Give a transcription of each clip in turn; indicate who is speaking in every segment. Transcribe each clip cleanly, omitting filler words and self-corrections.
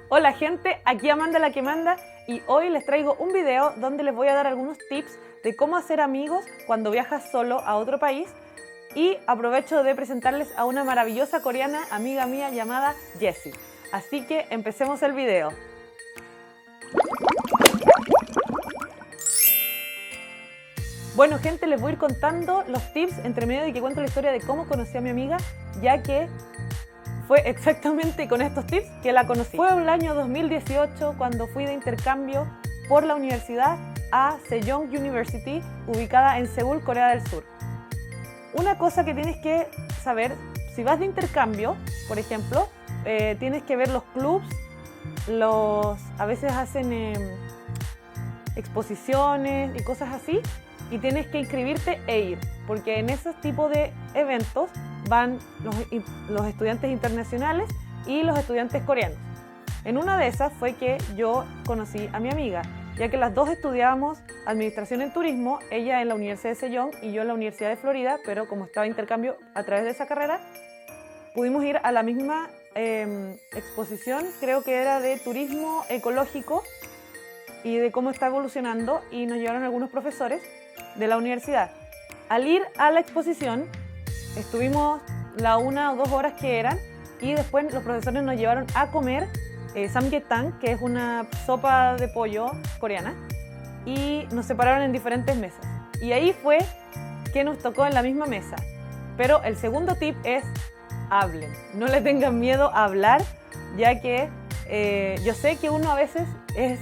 Speaker 1: Hola gente, aquí Amanda la que manda y hoy les traigo un video donde les voy a dar algunos tips de cómo hacer amigos cuando viajas solo a otro país y aprovecho de presentarles a una maravillosa coreana amiga mía llamada Jessie. Así que empecemos el video. Bueno gente, les voy a ir contando los tips entre medio de que cuento la historia de cómo conocí a mi amiga, ya que fue exactamente con estos tips que la conocí. Fue el año 2018 cuando fui de intercambio por la universidad a Sejong University, ubicada en Seúl, Corea del Sur. Una cosa que tienes que saber, si vas de intercambio, por ejemplo, tienes que ver los clubs, a veces hacen exposiciones y cosas así, y tienes que inscribirte e ir, porque en esos tipos de eventos van los estudiantes internacionales y los estudiantes coreanos. En una de esas fue que yo conocí a mi amiga, ya que las dos estudiábamos administración en turismo, ella en la Universidad de Sejong y yo en la Universidad de Florida, pero como estaba de intercambio a través de esa carrera, pudimos ir a la misma exposición, creo que era de turismo ecológico y de cómo está evolucionando, y nos llevaron algunos profesores de la universidad. Al ir a la exposición, estuvimos la 1 o 2 horas que eran y después los profesores nos llevaron a comer samgyetang, que es una sopa de pollo coreana, y nos separaron en diferentes mesas. Y ahí fue que nos tocó en la misma mesa. Pero el segundo tip es: hablen, no le tengan miedo a hablar, ya que yo sé que uno a veces es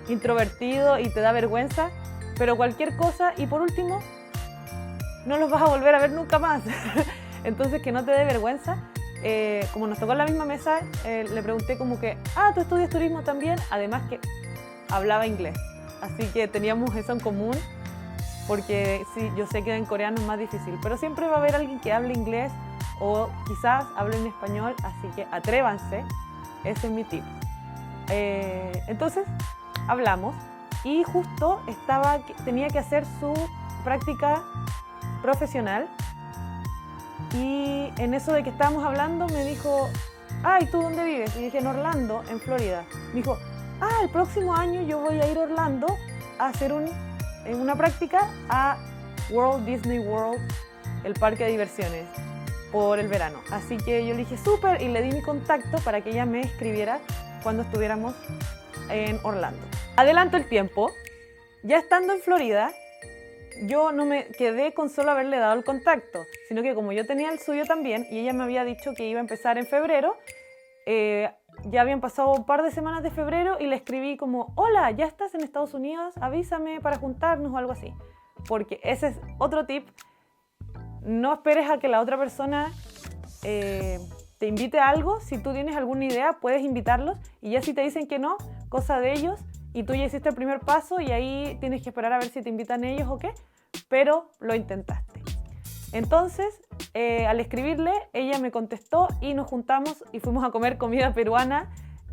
Speaker 1: introvertido y te da vergüenza, pero cualquier cosa, y por último, no los vas a volver a ver nunca más. Entonces, que no te dé vergüenza. Como nos tocó en la misma mesa, le pregunté como que, ¿tú estudias turismo también? Además que hablaba inglés, así que teníamos eso en común, porque sí, yo sé que en coreano es más difícil, pero siempre va a haber alguien que hable inglés o quizás hable en español, así que atrévanse, ese es mi tip. Entonces, hablamos y justo tenía que hacer su práctica profesional, y en eso de que estábamos hablando me dijo, ¿y tú dónde vives? Y dije, en Orlando, en Florida. Me dijo, el próximo año yo voy a ir a Orlando a hacer una práctica a Walt Disney World, el parque de diversiones, por el verano. Así que yo le dije, súper, y le di mi contacto para que ella me escribiera cuando estuviéramos en Orlando. Adelanto el tiempo, ya estando en Florida, yo no me quedé con solo haberle dado el contacto, sino que como yo tenía el suyo también y ella me había dicho que iba a empezar en febrero, ya habían pasado un par de semanas de febrero y le escribí como, hola, ¿ya estás en Estados Unidos? Avísame para juntarnos o algo así. Porque ese es otro tip, no esperes a que la otra persona te invite a algo. Si tú tienes alguna idea, puedes invitarlos, y ya si te dicen que no, cosa de ellos, y tú ya hiciste el primer paso y ahí tienes que esperar a ver si te invitan ellos o qué, pero lo intentaste. Entonces, al escribirle, ella me contestó y nos juntamos y fuimos a comer comida peruana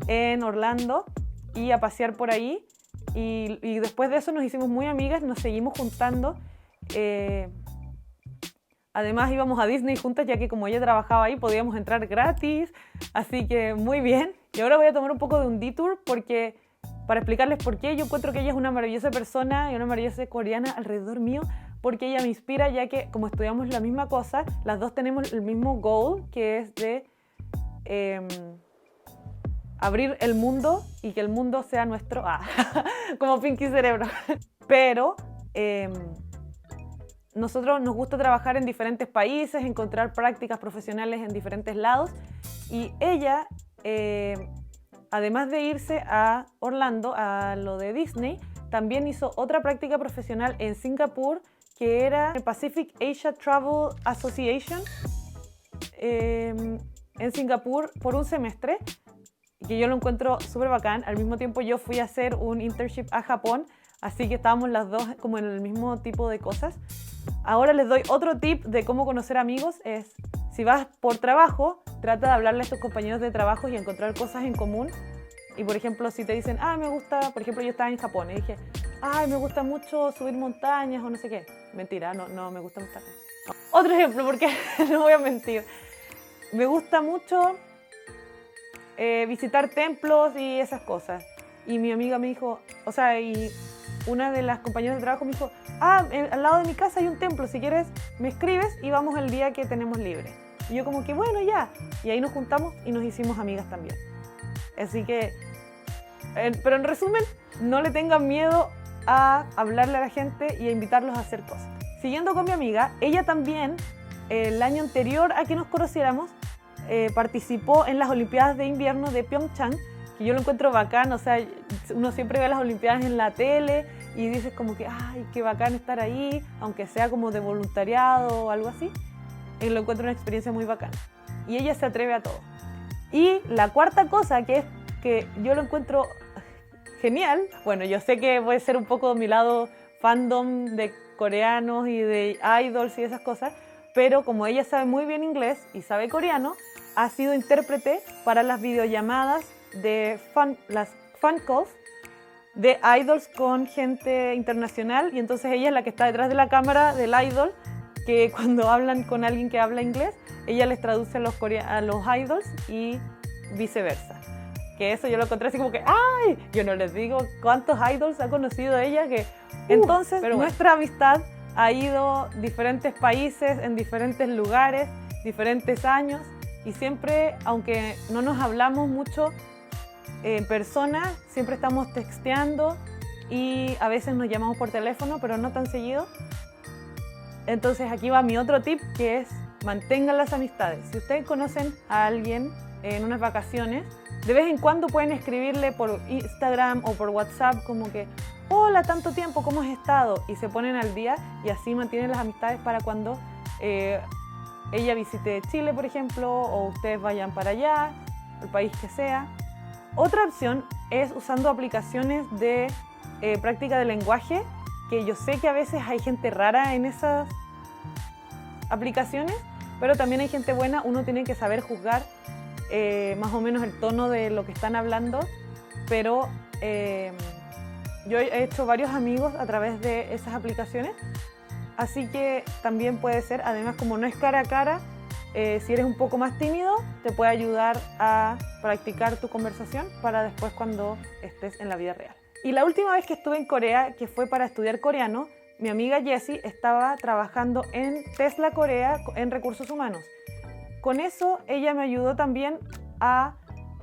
Speaker 1: en Orlando y a pasear por ahí, y después de eso nos hicimos muy amigas, nos seguimos juntando. Además íbamos a Disney juntas, ya que como ella trabajaba ahí podíamos entrar gratis, así que muy bien. Y ahora voy a tomar un poco de un detour para explicarles por qué yo encuentro que ella es una maravillosa persona y una maravillosa coreana alrededor mío, porque ella me inspira, ya que como estudiamos la misma cosa, las dos tenemos el mismo goal, que es de abrir el mundo y que el mundo sea nuestro, como Pinky Cerebro. Pero nosotros nos gusta trabajar en diferentes países, encontrar prácticas profesionales en diferentes lados, y ella, además de irse a Orlando, a lo de Disney, también hizo otra práctica profesional en Singapur, que era el Pacific Asia Travel Association, en Singapur por un semestre, que yo lo encuentro súper bacán. Al mismo tiempo yo fui a hacer un internship a Japón, así que estábamos las dos como en el mismo tipo de cosas. Ahora les doy otro tip de cómo conocer amigos, es si vas por trabajo, trata de hablarle a tus compañeros de trabajo y encontrar cosas en común. Y por ejemplo, si te dicen, me gusta, por ejemplo, yo estaba en Japón y dije, me gusta mucho subir montañas o no sé qué. Mentira, no me gusta montañas. No. Otro ejemplo, porque no voy a mentir. Me gusta mucho visitar templos y esas cosas. Y mi amiga me dijo, o sea, y una de las compañeras de trabajo me dijo, al lado de mi casa hay un templo, si quieres me escribes y vamos el día que tenemos libre. Y yo como que bueno, ya. Y ahí nos juntamos y nos hicimos amigas también. Así que, pero en resumen, no le tengan miedo a hablarle a la gente y a invitarlos a hacer cosas. Siguiendo con mi amiga, ella también, el año anterior a que nos conociéramos, participó en las Olimpiadas de Invierno de Pyeongchang, que yo lo encuentro bacán, o sea, uno siempre ve las Olimpiadas en la tele y dices como que, ay, qué bacán estar ahí, aunque sea como de voluntariado o algo así, y lo encuentro una experiencia muy bacana. Y ella se atreve a todo. Y la cuarta cosa, que es que yo lo encuentro genial, bueno, yo sé que puede ser un poco mi lado fandom de coreanos y de idols y esas cosas, pero como ella sabe muy bien inglés y sabe coreano, ha sido intérprete para las videollamadas de las fan calls de idols con gente internacional, y entonces ella es la que está detrás de la cámara del idol, que cuando hablan con alguien que habla inglés, ella les traduce a los idols y viceversa. Que eso yo lo encontré así como que, ¡ay! Yo no les digo cuántos idols ha conocido ella, que entonces nuestra amistad ha ido a diferentes países, en diferentes lugares, diferentes años, y siempre, aunque no nos hablamos mucho en persona, siempre estamos texteando y a veces nos llamamos por teléfono, pero no tan seguido. Entonces aquí va mi otro tip, que es mantengan las amistades. Si ustedes conocen a alguien en unas vacaciones, de vez en cuando pueden escribirle por Instagram o por WhatsApp como que hola, tanto tiempo, ¿cómo has estado? Y se ponen al día y así mantienen las amistades para cuando ella visite Chile, por ejemplo, o ustedes vayan para allá, el país que sea. Otra opción es usando aplicaciones de práctica de lenguaje, que yo sé que a veces hay gente rara en esas aplicaciones, pero también hay gente buena. Uno tiene que saber juzgar más o menos el tono de lo que están hablando, pero yo he hecho varios amigos a través de esas aplicaciones, así que también puede ser, además como no es cara a cara, si eres un poco más tímido, te puede ayudar a practicar tu conversación para después cuando estés en la vida real. Y la última vez que estuve en Corea, que fue para estudiar coreano, mi amiga Jessie estaba trabajando en Tesla Corea en recursos humanos. Con eso ella me ayudó también a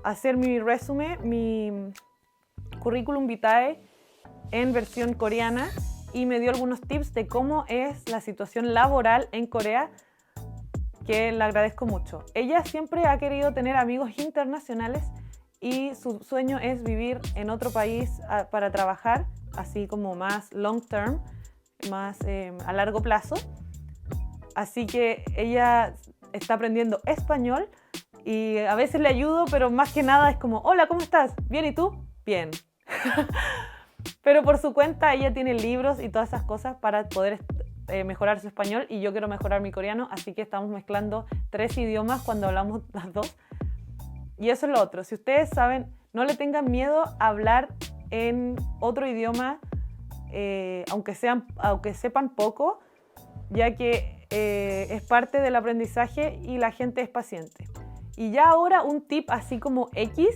Speaker 1: hacer mi resumen, mi currículum vitae en versión coreana, y me dio algunos tips de cómo es la situación laboral en Corea, que le agradezco mucho. Ella siempre ha querido tener amigos internacionales y su sueño es vivir en otro país para trabajar, así como más long term, más a largo plazo. Así que ella está aprendiendo español y a veces le ayudo, pero más que nada es como, hola, ¿cómo estás? ¿Bien? ¿Y tú? Bien. Pero por su cuenta ella tiene libros y todas esas cosas para poder mejorar su español, y yo quiero mejorar mi coreano, así que estamos mezclando 3 idiomas cuando hablamos las dos. Y eso es lo otro, si ustedes saben, no le tengan miedo a hablar en otro idioma, aunque sepan poco, ya que es parte del aprendizaje y la gente es paciente. Y ya ahora un tip así como X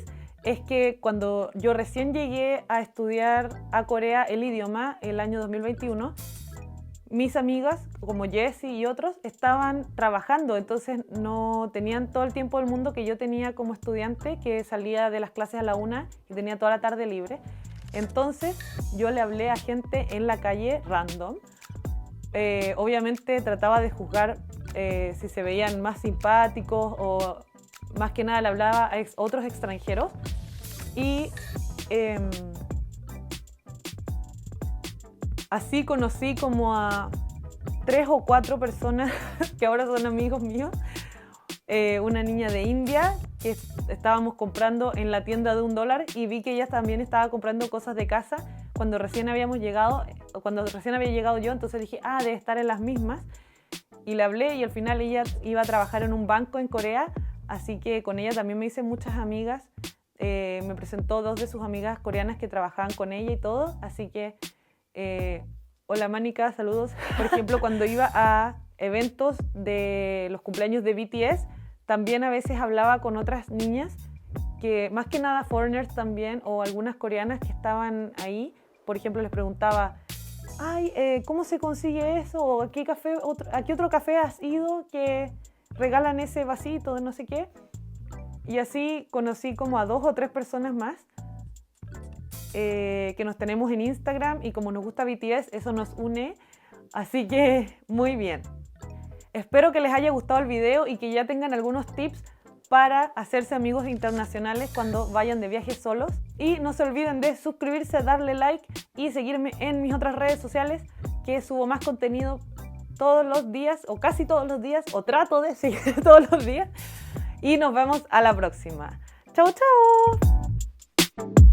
Speaker 1: es que cuando yo recién llegué a estudiar a Corea el idioma, el año 2021, mis amigas, como Jessie y otros, estaban trabajando, entonces no tenían todo el tiempo del mundo que yo tenía como estudiante, que salía de las clases a la 1 y tenía toda la tarde libre. Entonces yo le hablé a gente en la calle random. Obviamente trataba de juzgar si se veían más simpáticos, o más que nada le hablaba a otros extranjeros. Y así conocí como a 3 o 4 personas que ahora son amigos míos. Una niña de India que estábamos comprando en la tienda de $1, y vi que ella también estaba comprando cosas de casa cuando recién habíamos llegado, cuando recién había llegado yo, entonces dije, debe estar en las mismas, y le hablé, y al final ella iba a trabajar en un banco en Corea, así que con ella también me hice muchas amigas. Me presentó 2 de sus amigas coreanas que trabajaban con ella y todo, así que hola Mónica, saludos. Por ejemplo, cuando iba a eventos de los cumpleaños de BTS, también a veces hablaba con otras niñas que más que nada foreigners también, o algunas coreanas que estaban ahí, por ejemplo, les preguntaba, ay, ¿cómo se consigue eso? ¿O a qué otro café has ido que regalan ese vasito de no sé qué? Y así conocí como a 2 o 3 personas más que nos tenemos en Instagram, y como nos gusta BTS, eso nos une. Así que muy bien. Espero que les haya gustado el video y que ya tengan algunos tips para hacerse amigos internacionales cuando vayan de viaje solos. Y no se olviden de suscribirse, darle like y seguirme en mis otras redes sociales, que subo más contenido todos los días, o casi todos los días, o trato de seguir todos los días. Y nos vemos a la próxima. ¡Chao, chao!